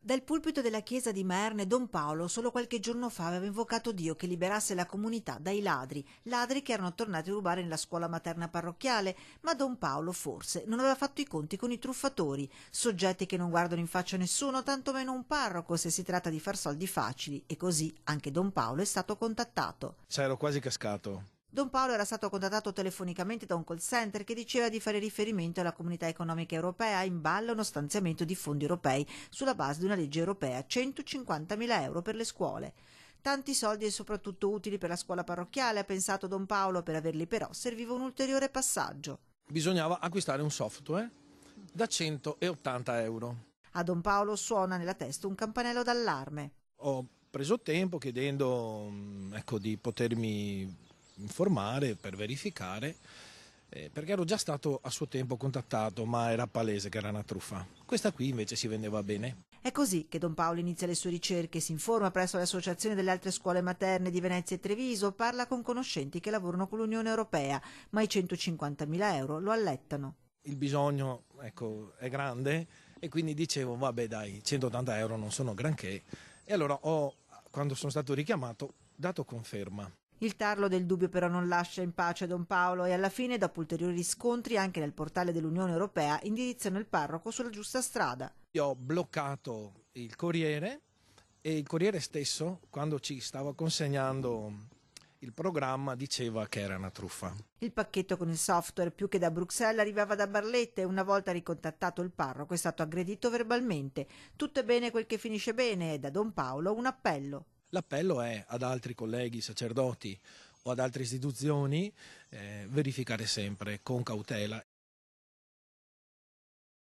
Dal pulpito della chiesa di Maerne, Don Paolo solo qualche giorno fa aveva invocato Dio che liberasse la comunità dai ladri che erano tornati a rubare nella scuola materna parrocchiale, ma Don Paolo forse non aveva fatto i conti con i truffatori, soggetti che non guardano in faccia nessuno, tantomeno un parroco se si tratta di far soldi facili, e così anche Don Paolo è stato contattato. C'ero quasi cascato. Don Paolo era stato contattato telefonicamente da un call center che diceva di fare riferimento alla Comunità Economica Europea, in ballo uno stanziamento di fondi europei sulla base di una legge europea, 150.000 euro per le scuole. Tanti soldi e soprattutto utili per la scuola parrocchiale, ha pensato Don Paolo. Per averli però serviva un ulteriore passaggio. Bisognava acquistare un software da 180 euro. A Don Paolo suona nella testa un campanello d'allarme. Ho preso tempo chiedendo di potermi informare per verificare, perché ero già stato a suo tempo contattato, ma era palese che era una truffa. Questa qui invece si vendeva bene. È così che Don Paolo inizia le sue ricerche, si informa presso le associazioni delle altre scuole materne di Venezia e Treviso, parla con conoscenti che lavorano con l'Unione Europea, ma i 150.000 euro lo allettano. Il bisogno è grande e quindi dicevo vabbè dai, 180 euro non sono granché, e allora quando sono stato richiamato, dato conferma. Il tarlo del dubbio però non lascia in pace Don Paolo e alla fine, dopo ulteriori riscontri anche nel portale dell'Unione Europea, indirizzano il parroco sulla giusta strada. Io ho bloccato il corriere e il corriere stesso, quando ci stava consegnando il programma, diceva che era una truffa. Il pacchetto con il software, più che da Bruxelles, arrivava da Barletta e una volta ricontattato il parroco è stato aggredito verbalmente. Tutto è bene quel che finisce bene e da Don Paolo un appello. L'appello è ad altri colleghi sacerdoti o ad altre istituzioni verificare sempre con cautela